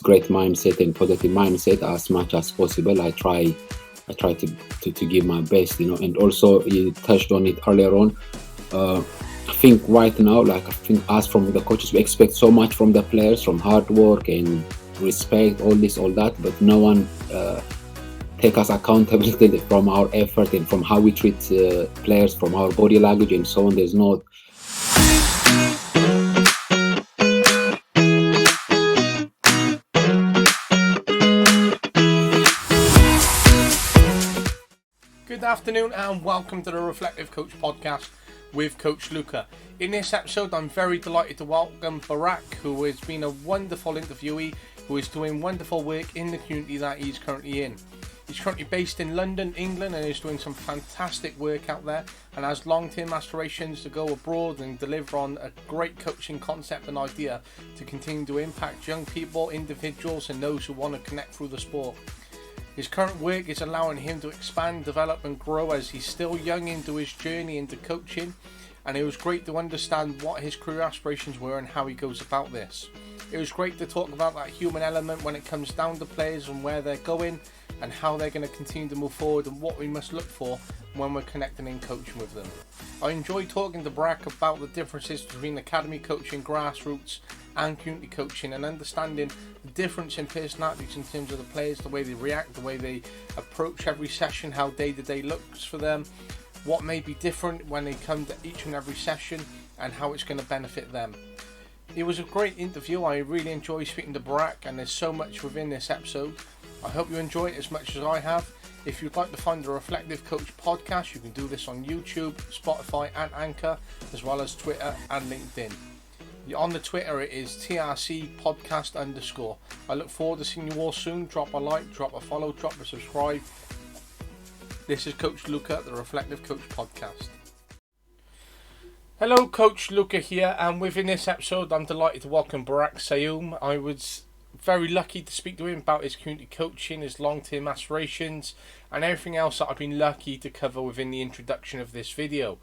great mindset and positive mindset as much as possible. I try to give my best, and also you touched on it earlier on. I think right now, like I think us from the coaches, we expect so much from the players, from hard work and respect, all this, all that, but no one take us accountability from our effort and from how we treat players, from our body language and so on. There's no. Good afternoon and welcome to the Reflective Coach podcast with Coach Luca. In this episode, I'm very delighted to welcome Barake, who has been a wonderful interviewee, who is doing wonderful work in the community that he's currently in. He's currently based in London, England, and is doing some fantastic work out there, and has long-term aspirations to go abroad and deliver on a great coaching concept and idea to continue to impact young people, individuals, and those who want to connect through the sport. His current work is allowing him to expand, develop and grow as he's still young into his journey into coaching, and it was great to understand what his career aspirations were and how he goes about this. It was great to talk about that human element when it comes down to players and where they're going and how they're going to continue to move forward and what we must look for when we're connecting and coaching with them. I enjoy talking to Barake about the differences between academy coaching, grassroots and community coaching, and understanding the difference in personalities in terms of the players, the way they react, the way they approach every session, how day-to-day looks for them, what may be different when they come to each and every session, and how it's going to benefit them. It was a great interview. I really enjoy speaking to Barake, and there's so much within this episode. I hope you enjoy it as much as I have. If you'd like to find the Reflective Coach podcast, you can do this on YouTube, Spotify and Anchor, as well as Twitter and LinkedIn. On the Twitter, it is TRC podcast _. I look forward to seeing you all soon. Drop a like, drop a follow, drop a subscribe. This is Coach Luca, the Reflective Coach podcast. Hello, Coach Luca here, and within this episode, I'm delighted to welcome Barake Seyoum. I was very lucky to speak to him about his community coaching, his long-term aspirations, and everything else that I've been lucky to cover within the introduction of this video.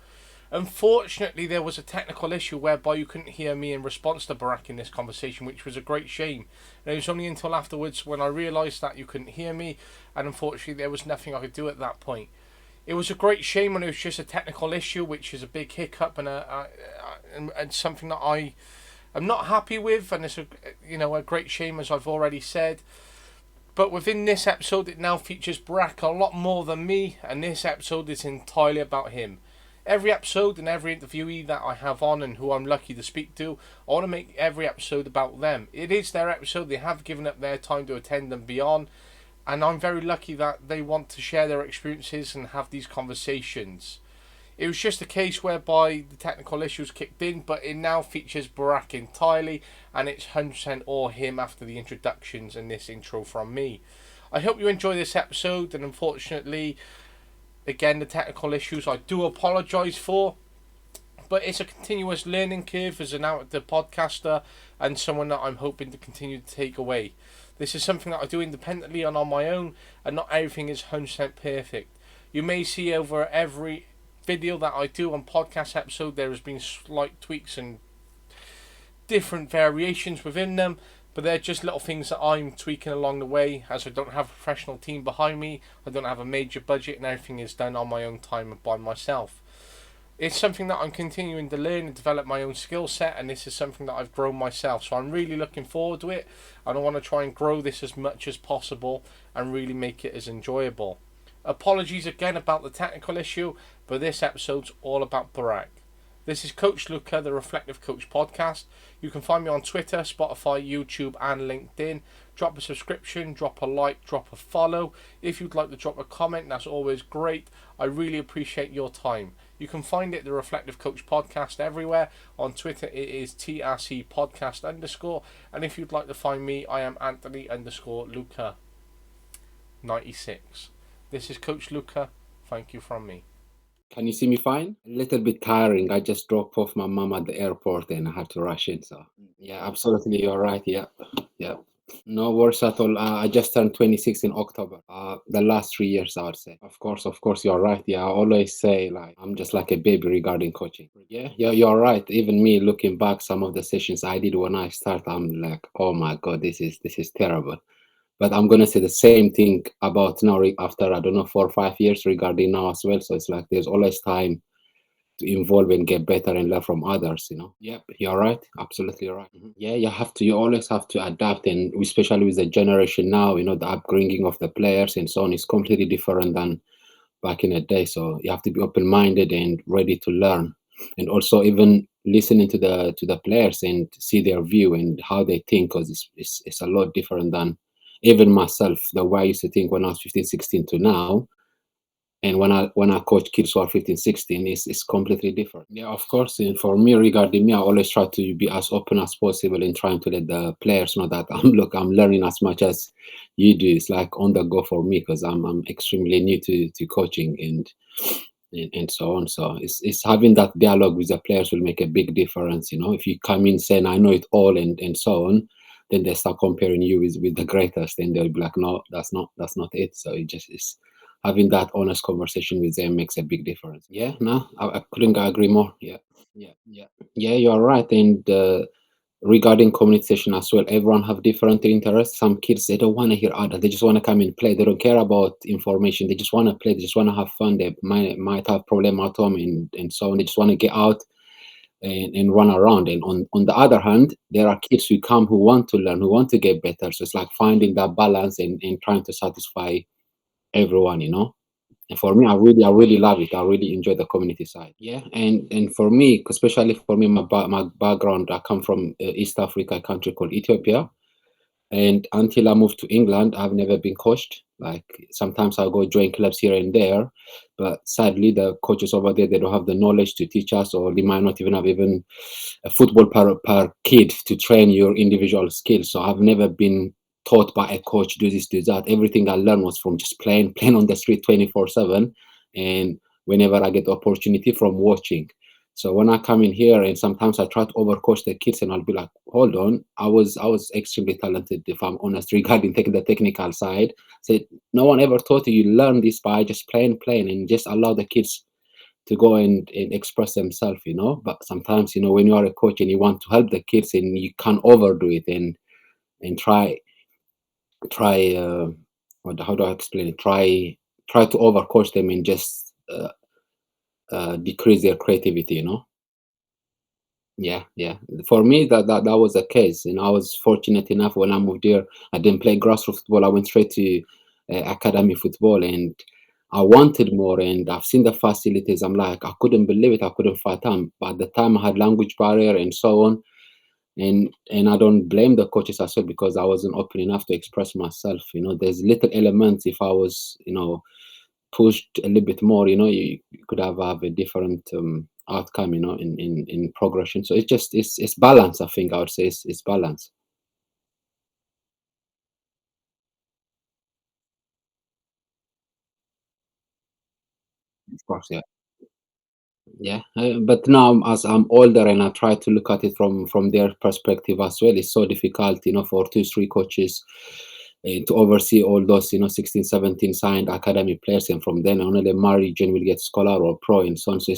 Unfortunately, there was a technical issue whereby you couldn't hear me in response to Barake in this conversation, which was a great shame. And it was only until afterwards when I realised that you couldn't hear me, and unfortunately there was nothing I could do at that point. It was a great shame when it was just a technical issue, which is a big hiccup and something that I am not happy with, and it's a great shame, as I've already said. But within this episode, it now features Barake a lot more than me, and this episode is entirely about him. Every episode and every interviewee that I have on and who I'm lucky to speak to, I want to make every episode about them. It is their episode, they have given up their time to attend and beyond, and I'm very lucky that they want to share their experiences and have these conversations. It was just a case whereby the technical issues kicked in, but it now features Barake entirely, and it's 100% all him after the introductions and this intro from me. I hope you enjoy this episode, and unfortunately, again, the technical issues I do apologise for, but it's a continuous learning curve as an out-of-the podcaster and someone that I'm hoping to continue to take away. This is something that I do independently and on my own, and not everything is 100% perfect. You may see over every video that I do on podcast episode there has been slight tweaks and different variations within them, but they're just little things that I'm tweaking along the way, as I don't have a professional team behind me, I don't have a major budget, and everything is done on my own time and by myself. It's something that I'm continuing to learn and develop my own skill set, and this is something that I've grown myself, so I'm really looking forward to it, and I want to try and grow this as much as possible and really make it as enjoyable. Apologies again about the technical issue, but this episode's all about Barake. This is Coach Luca, the Reflective Coach podcast. You can find me on Twitter, Spotify, YouTube and LinkedIn. Drop a subscription, drop a like, drop a follow. If you'd like to drop a comment, that's always great. I really appreciate your time. You can find it, the Reflective Coach podcast, everywhere. On Twitter, it is TRC podcast _. And if you'd like to find me, I am Anthony _Luca 96. This is Coach Luca. Thank you from me. Can you see me fine? A little bit tiring. I just dropped off my mom at the airport and I had to rush in. So yeah, absolutely, you're right. Yeah. No worse at all. I just turned 26 in October. The last 3 years, I would say. Of course, you're right. Yeah, I always say like I'm just like a baby regarding coaching. Yeah, you're right. Even me looking back, some of the sessions I did when I start, I'm like, oh my god, this is terrible. But I'm gonna say the same thing about now after I don't know 4 or 5 years regarding now as well. So it's like there's always time to involve and get better and learn from others. Yep, you're right. Absolutely right. Yeah, you always have to adapt, and especially with the generation now, the upbringing of the players and so on is completely different than back in the day. So you have to be open-minded and ready to learn, and also even listening to the players and see their view and how they think, because it's a lot different than even myself, the way I used to think when I was 15, 16 to now. And when I coach kids who are 15, 16, is completely different. Yeah, of course. And for me, regarding me, I always try to be as open as possible in trying to let the players know that I'm learning as much as you do. It's like on the go for me because I'm extremely new to coaching and so on. So it's having that dialogue with the players will make a big difference. If you come in saying I know it all and so on, then they start comparing you with the greatest, and they'll be like, no, that's not it. So it just is having that honest conversation with them makes a big difference. Yeah, no, I couldn't agree more. Yeah, yeah, you're right. And regarding community session as well, everyone have different interests. Some kids they don't want to hear others; they just want to come and play. They don't care about information. They just want to play. They just want to have fun. They might have problem at home and so on. They just want to get out and run around. And on the other hand, there are kids who come who want to learn, who want to get better. So it's like finding that balance and trying to satisfy everyone. And for me, I really love it. I really enjoy the community side. Yeah, and for me, especially for me, my background, I come from East Africa, a country called Ethiopia. And until I moved to England, I've never been coached. Like sometimes I go join clubs here and there, but sadly the coaches over there they don't have the knowledge to teach us, or they might not even have even a football per kid to train your individual skills. So I've never been taught by a coach do this, do that. Everything I learned was from just playing on the street 24/7, and whenever I get the opportunity from watching. So when I come in here and sometimes I try to overcoach the kids and I'll be like, hold on, I was extremely talented if I'm honest regarding taking the technical side. Say no one ever taught you. You learn this by just playing and just allow the kids to go and express themselves. But sometimes, when you are a coach and you want to help the kids and you can't overdo it and try how do I explain it? Try to overcoach them and just decrease their creativity. Yeah, yeah. For me, that was the case. I was fortunate enough when I moved here. I didn't play grassroots football. I went straight to academy football, and I wanted more. And I've seen the facilities. I'm like, I couldn't believe it. I couldn't fathom. But at the time, I had language barrier and so on. And I don't blame the coaches as well because I wasn't open enough to express myself. There's little elements. If I was, pushed a little bit more, you could have a different outcome, in progression. So it's balance. I think I would say it's balance. Of course, yeah. Yeah, but now as I'm older and I try to look at it from their perspective as well, it's so difficult, for two, three coaches to oversee all those, 16, 17 signed academy players, and from then on, the margin will get scholar or pro and so on. So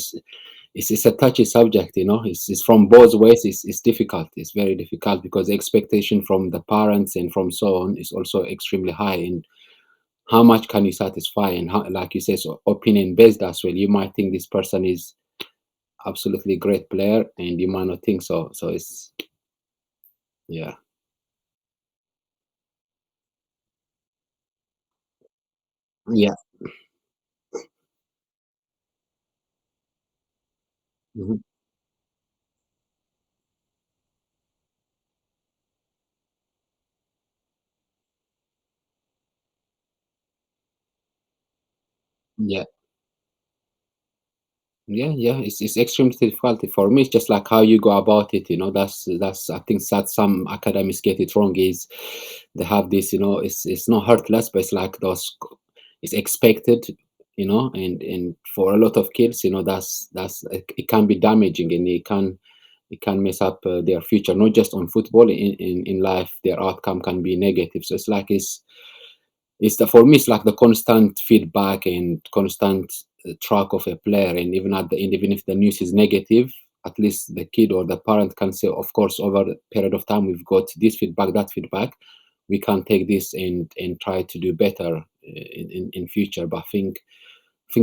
it's a touchy subject, It's from both ways. It's difficult. It's very difficult because the expectation from the parents and from so on is also extremely high. And how much can you satisfy? And how, like you say, so opinion based as well. You might think this person is absolutely great player, and you might not think so. So it's yeah, yeah, mhm, yeah, yeah. It's extremely difficult for me. It's just like how you go about it. That's I think that some academics get it wrong. Is they have this. It's not heartless, but it's like those. It's expected. And for a lot of kids, that's it can be damaging, and it can it can mess up their future, not just on football. In life, their outcome can be negative. So it's like it's the for me it's like the constant feedback and constant track of a player, and even at the end, even if the news is negative, at least the kid or the parent can say, of course, over a period of time we've got this feedback, that feedback, we can take this and try to do better in future. But I think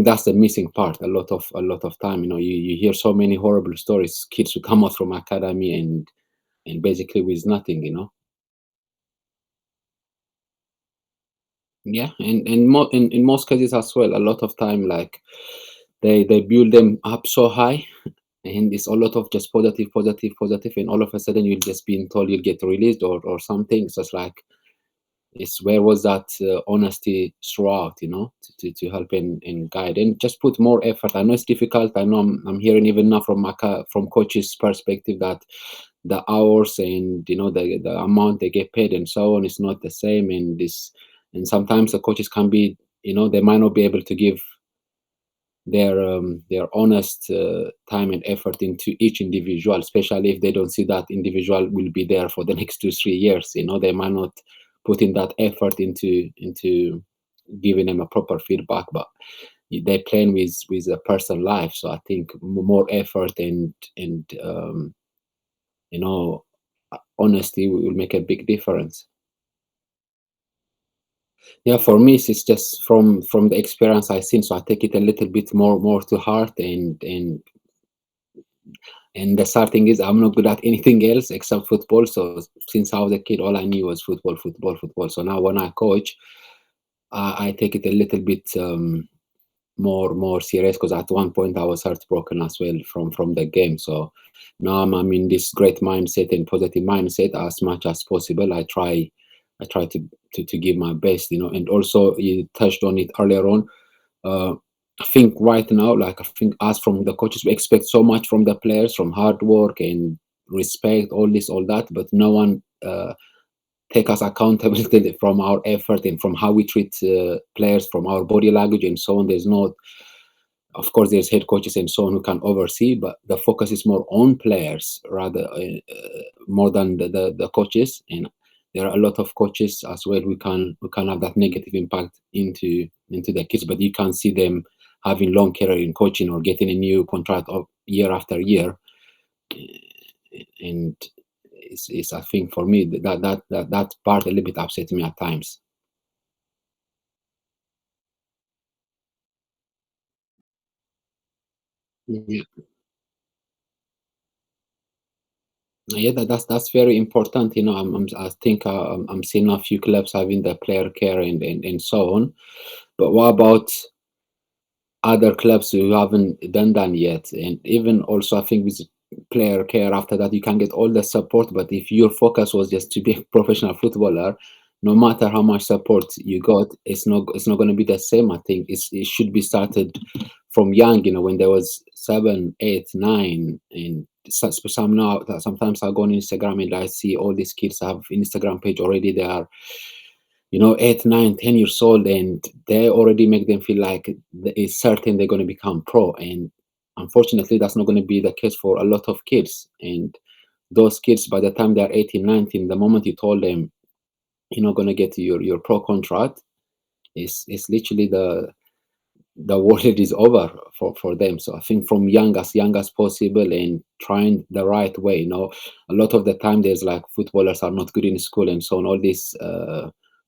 that's the missing part. A lot of time, you hear so many horrible stories, kids who come out from academy and basically with nothing, Yeah, and in most cases as well, a lot of time, like they build them up so high, and it's a lot of just positive, positive, positive, and all of a sudden you'll just being told you'll get released or something. So it's like, it's where was that honesty throughout, to help and guide and just put more effort. I know it's difficult. I know I'm hearing even now from from coaches' perspective that the hours and the amount they get paid and so on is not the same, and sometimes the coaches can be, they might not be able to give their honest time and effort into each individual, especially if they don't see that individual will be there for the next 2 3 years. They might not put in that effort into giving them a proper feedback, but they're playing with a person life. So I think more effort and you know honesty will make a big difference. Yeah, for me, it's just from the experience I've seen. So I take it a little bit more to heart, and the sad thing is I'm not good at anything else except football. So since I was a kid, all I knew was football, football, football. So now when I coach, I take it a little bit more serious, because at one point I was heartbroken as well from the game. So now I'm in this great mindset and positive mindset as much as possible. I try to give my best, and also you touched on it earlier on. uh, I think right now, like, I think us from the coaches, we expect so much from the players, from hard work and respect, all this, all that, but no one take us accountability from our effort and from how we treat players, from our body language and so on. There's no, of course, there's head coaches and so on who can oversee, but the focus is more on players rather more than the coaches. And there are a lot of coaches as well who can have that negative impact into the kids, but you can see them having long career in coaching or getting a new contract of year after year. And it's I think for me that part a little bit upsets me at times. Yeah, yeah, that's very important. I think I'm seeing a few clubs having the player care and so on. But what about other clubs who haven't done that yet? And even also, I think with player care after that, you can get all the support. But if your focus was just to be a professional footballer, no matter how much support you got, it's not going to be the same. I think it should be started from young. When there was 7, 8, 9, and some now. Sometimes I go on Instagram and I see all these kids have Instagram page already. They are 8, 9, 10 years old, and they already make them feel like it's certain they're going to become pro. And unfortunately, that's not going to be the case for a lot of kids. And those kids, by the time they're 18, 19, the moment you told them you're not going to get your pro contract, it's literally the world is over for them. So I think from young as possible and trying the right way. A lot of the time there's like footballers are not good in school and so on. All this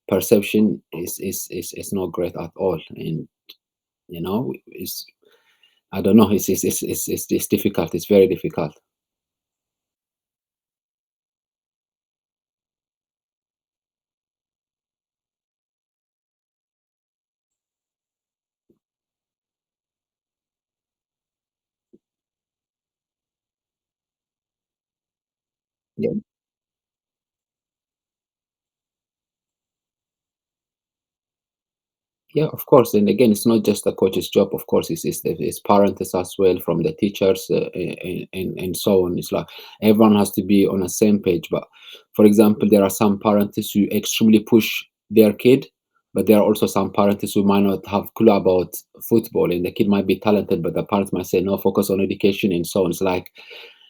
perception is not great at all, and it's I don't know. It's difficult. It's very difficult. Yeah. Yeah, of course. And again, it's not just the coach's job. Of course, it's parents as well, from the teachers and so on. It's like everyone has to be on the same page. But for example, there are some parents who extremely push their kid, but there are also some parents who might not have clue about football, and the kid might be talented, but the parents might say no, focus on education and so on. It's like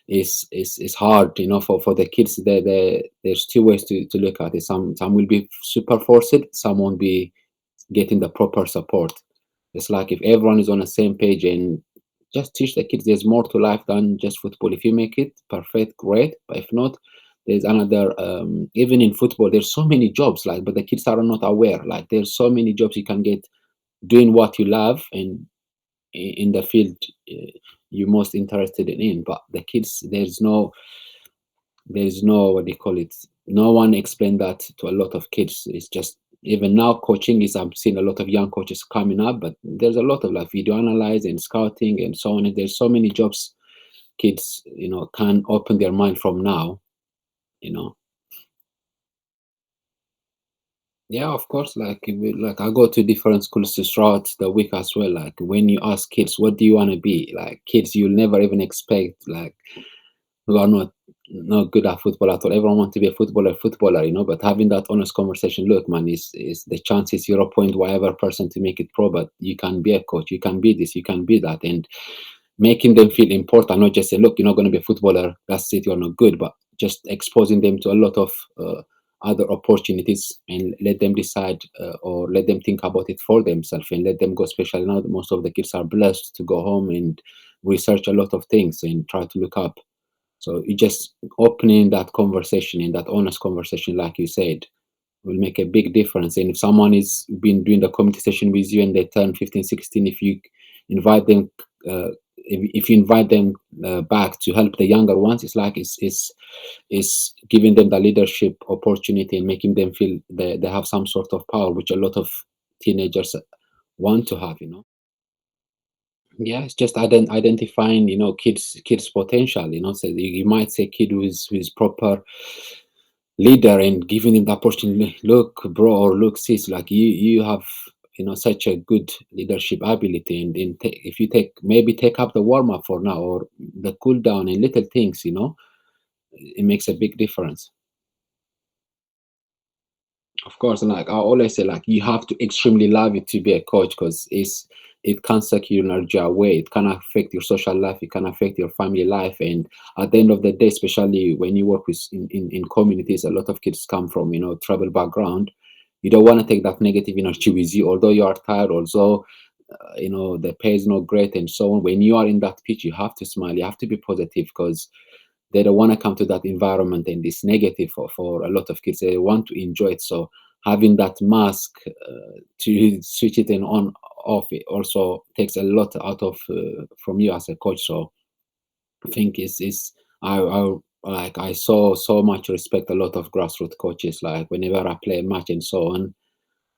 is hard, for the kids. There's two ways to look at it. Some will be super forced, some won't be getting the proper support. It's like if everyone is on the same page and just teach the kids there's more to life than just football. If you make it perfect, great. But if not, there's another. Even in football, there's so many jobs. Like, but the kids are not aware. Like, there's so many jobs you can get doing what you love and in the field you're most interested in. But the kids, there's no what do you call it, no one explained that to a lot of kids. It's just, even now coaching is, I'm seeing a lot of young coaches coming up, but there's a lot of like video analyze and scouting and so on, and there's so many jobs kids can open their mind from now you know Yeah, of course. Like, like I go to different schools throughout the week as well. Like, when you ask kids, what do you want to be? Like, kids you'll never even expect, like, who are not good at football at all. Everyone want to be a footballer. But having that honest conversation, look, man, is the chances 0 point whatever percent to make it pro, but you can be a coach, you can be this, you can be that, and making them feel important, not just say, look, you're not going to be a footballer, that's it, you're not good, but just exposing them to a lot of other opportunities, and let them decide, or let them think about it for themselves, and let them go. Especially now that most of the kids are blessed to go home and research a lot of things and try to look up. So you just opening that conversation, and that honest conversation, like you said, will make a big difference. And if someone is been doing the community session with you and they turn 15, 16, if you invite them, if you invite them back to help the younger ones, it's like it's giving them the leadership opportunity and making them feel they have some sort of power, which a lot of teenagers want to have. Yeah, it's just identifying, kids potential. So you might say kid who is proper leader, and giving him the opportunity. Look, bro, or look, sis, like you have such a good leadership ability, and if you take up the warm up for now, or the cool down and little things, it makes a big difference. Of course, and like I always say, like you have to extremely love it to be a coach, because it can suck your energy away. It can affect your social life. It can affect your family life. And at the end of the day, especially when you work with in communities, a lot of kids come from tribal background. You don't want to take that negative energy with you, although you are tired, although the pay is not great and so on. When you are in that pitch, you have to smile. You have to be positive, because they don't want to come to that environment and it's negative for a lot of kids. They want to enjoy it. So having that mask to switch it in on off, it also takes a lot out of from you as a coach. So I think is I saw so much respect a lot of grassroots coaches. Like, whenever I play a match and so on,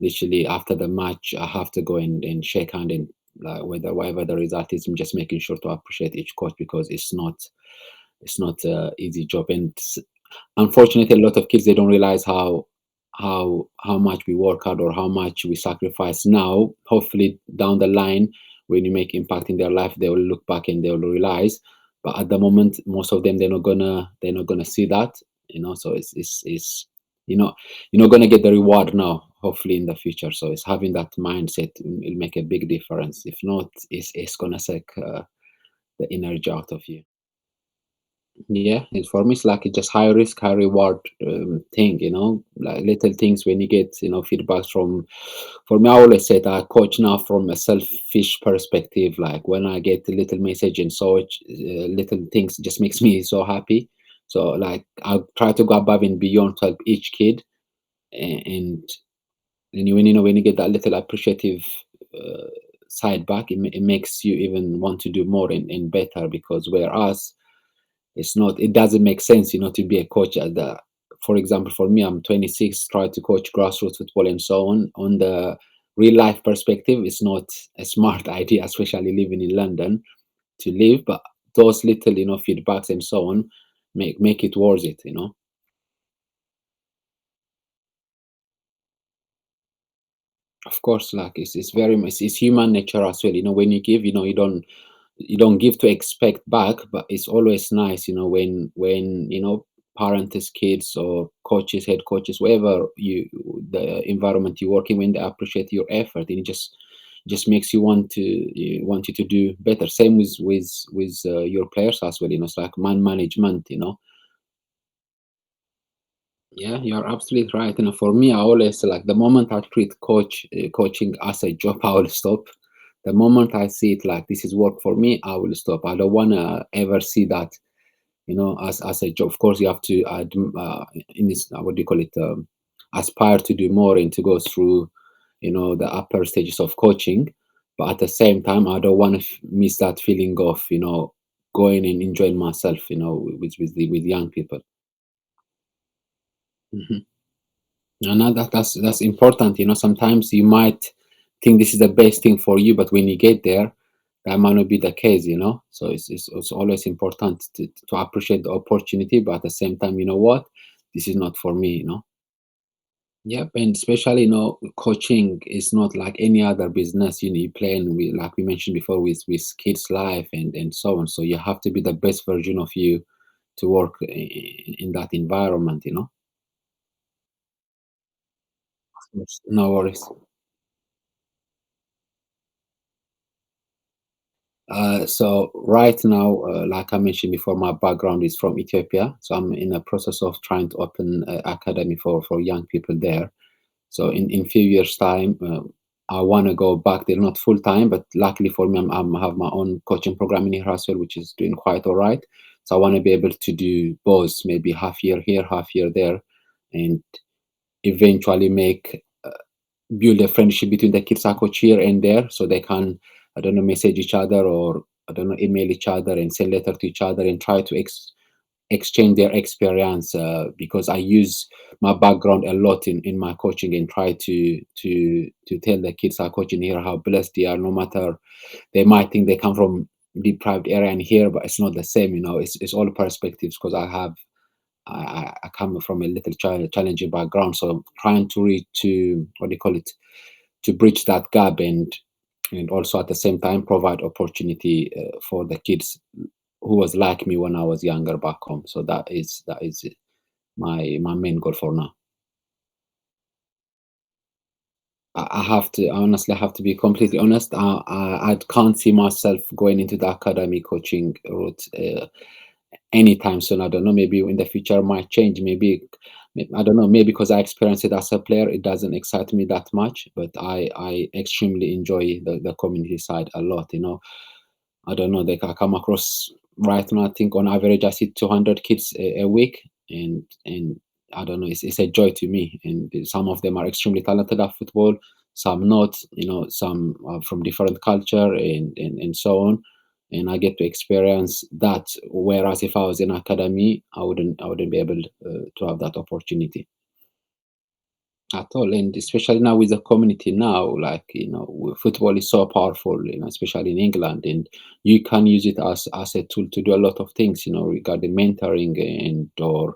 literally after the match I have to go and shake hand, and like, whatever the result is, I'm just making sure to appreciate each coach, because it's not a easy job. And unfortunately, a lot of kids, they don't realize how much we work hard, or how much we sacrifice now. Hopefully down the line, when you make impact in their life, they will look back and they will realize. But at the moment, most of them, they're not gonna see that. So it's you're not gonna get the reward now. Hopefully in the future. So it's having that mindset will make a big difference. If not, it's gonna suck the energy out of you. Yeah, and for me, it's like a just high risk, high reward thing, like little things when you get, feedbacks from, for me, I always say that I coach now from a selfish perspective. Like, when I get a little message and such, little things just makes me so happy. So, like, I try to go above and beyond to help each kid. And when you get that little appreciative uh, side back, it makes you even want to do more and better, because whereas it doesn't make sense, to be a coach at the, for example, for me, I'm 26, try to coach grassroots football and so on the real life perspective. It's not a smart idea, especially living in London, to live. But those little feedbacks and so on make it worth it. Of course, like it's very much, it's human nature as well. When you give, you don't give to expect back, but it's always nice, when parents, kids, or coaches, head coaches, whatever the environment you work in, when they appreciate your effort, and just makes you want you to do better. Same with your players as well. It's like man management. Yeah, you're absolutely right. For me, I always like the moment I treat coaching as a job, I will stop. The moment I see it like this is work for me, I will stop. I don't wanna ever see that, as a job. Of course, you have to in this what do you call it? Aspire to do more and to go through, the upper stages of coaching. But at the same time, I don't want to miss that feeling of going and enjoying myself, with young people. Mhm. And that's important. Sometimes you might think this is the best thing for you, but when you get there, that might not be the case. So it's always important to appreciate the opportunity, but at the same time, you know what, this is not for me. Yep, and especially coaching is not like any other business. You playing with, like we mentioned before, with kids' life and so on. So you have to be the best version of you to work in that environment. Yes. No worries. So right now, like I mentioned before, my background is from Ethiopia. So I'm in a process of trying to open an academy for young people there. So in few years' time, I want to go back there, not full time, but luckily for me, have my own coaching program in here as well, which is doing quite all right. So I want to be able to do both, maybe half year here, half year there, and eventually build a friendship between the kids I coach here and there, so they can, I don't know, message each other, or I don't know, email each other and send letter to each other and try to exchange their experience, because I use my background a lot in my coaching and try to tell the kids I coach in here how blessed they are. No matter, they might think they come from deprived area in here, but it's not the same. It's all perspectives, because I come from a little challenging background, so trying to reach to, what do you call it, to bridge that gap, and also at the same time provide opportunity for the kids who was like me when I was younger back home. So that is my main goal for now. I have to honestly, I have to be completely honest. I can't see myself going into the academy coaching route anytime soon. I don't know. Maybe in the future might change. I don't know. Maybe because I experienced it as a player, it doesn't excite me that much. But I extremely enjoy the community side a lot. I don't know. They can come across right now. I think on average, I see 200 kids a week, and I don't know. It's a joy to me. And some of them are extremely talented at football. Some not. Some are from different culture and so on. And I get to experience that. Whereas if I was in academy, I wouldn't be able to have that opportunity at all. And especially now with the community now, like, football is so powerful, especially in England, and you can use it as a tool to do a lot of things, regarding mentoring, or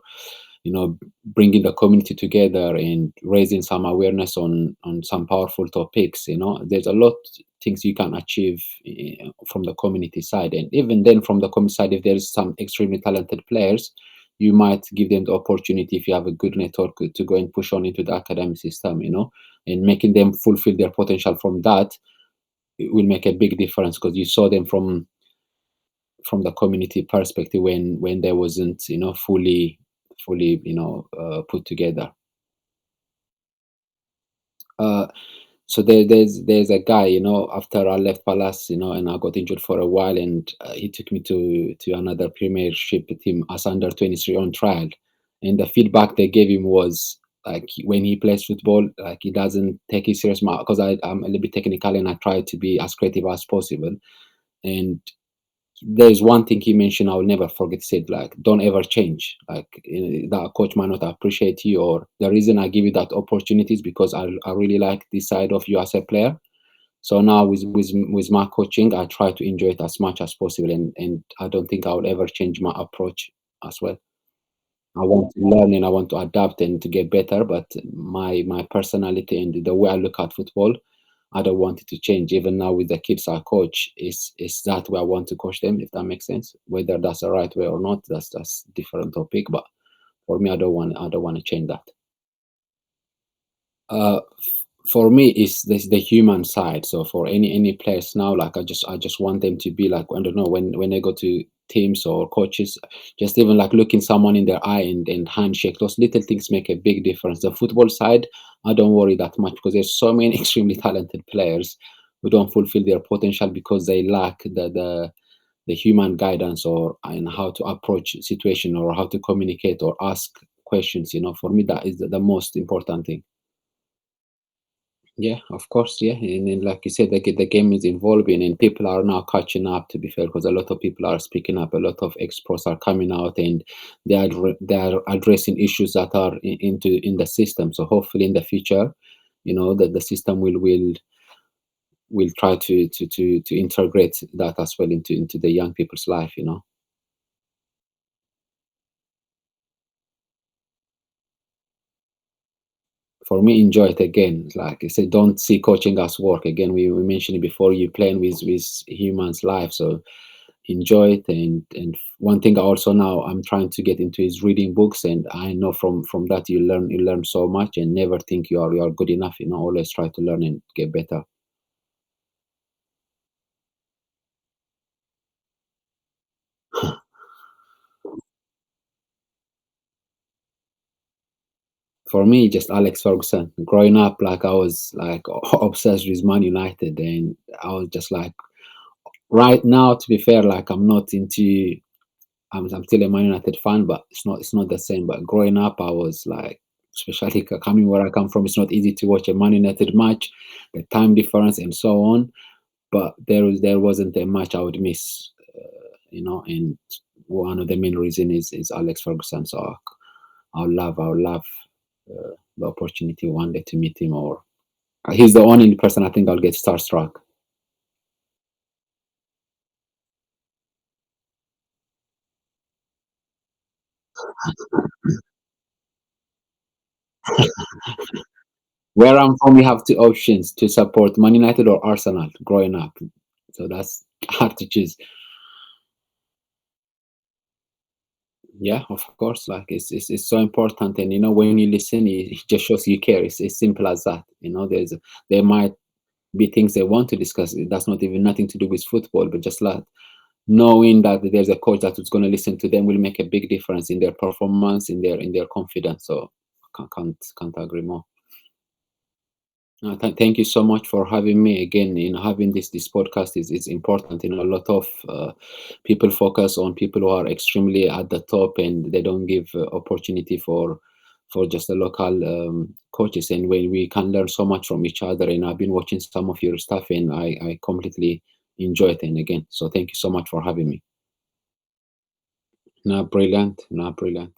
bringing the community together and raising some awareness on some powerful topics. There's a lot things you can achieve from the community side. And even then, from the community side, if there's some extremely talented players, you might give them the opportunity, if you have a good network, to go and push on into the academic system, and making them fulfill their potential from that. It will make a big difference, because you saw them from the community perspective when they wasn't, fully, put together. Uh, so there's a guy, after I left Palace, and I got injured for a while, and he took me to another Premiership team as under 23 on trial, and the feedback they gave him was like, when he plays football, like, he doesn't take it serious, because I'm a little bit technical and I try to be as creative as possible. And there's one thing he mentioned I will never forget. He said, like, don't ever change. Like, that coach might not appreciate you, or the reason I give you that opportunity is because I really like this side of you as a player. So now with my coaching, I try to enjoy it as much as possible, and I don't think I will ever change my approach as well. I want to learn and I want to adapt and to get better, but my personality and the way I look at football, I don't want it to change. Even now with the kids I coach, is that way I want to coach them, if that makes sense. Whether that's the right way or not, that's different topic. But for me, I don't want to change that. Uh, For me, it's the human side. So for any players now, like I just want them to be like, I don't know, when they go to teams or coaches, just even like looking someone in their eye and handshake. Those little things make a big difference. The football side, I don't worry that much because there's so many extremely talented players who don't fulfill their potential because they lack the human guidance or and how to approach situation or how to communicate or ask questions. For me, that is the most important thing. Yeah, of course. Yeah, and then like you said, the game is evolving, and people are now catching up. To be fair, because a lot of people are speaking up, a lot of ex-pros are coming out, and they are addressing issues that are in the system. So hopefully, in the future, that the system will try to integrate that as well into the young people's life. For me, enjoy it again. Like I said, don't see coaching as work. Again, we mentioned it before. You playing with humans' life, so enjoy it. And one thing also now I'm trying to get into is reading books, and I know from that you learn so much, and never think you are good enough. Always try to learn and get better. For me, just Alex Ferguson. Growing up, like I was like obsessed with Man United, and I was just like, right now, to be fair, like I'm not into. I'm still a Man United fan, but it's not the same. But growing up, I was like, especially coming where I come from, it's not easy to watch a Man United match, the time difference and so on. But there wasn't a match I would miss, and one of the main reason is Alex Ferguson. So I would love the opportunity one day to meet him, or he's the only person I think I'll get starstruck. Where I'm from, we have two options to support Man United or Arsenal growing up. So that's hard to choose. Yeah, of course. Like it's so important, and when you listen, it just shows you care. It's simple as that. There might be things they want to discuss. That's not even nothing to do with football, but just like knowing that there's a coach that is going to listen to them will make a big difference in their performance, in their confidence. So can't agree more. Thank you so much for having me again. Having this podcast is important. A lot of people focus on people who are extremely at the top, and they don't give opportunity for just the local coaches. And when we can learn so much from each other, and I've been watching some of your stuff, and I completely enjoy it. And again, so thank you so much for having me. Not brilliant, not brilliant.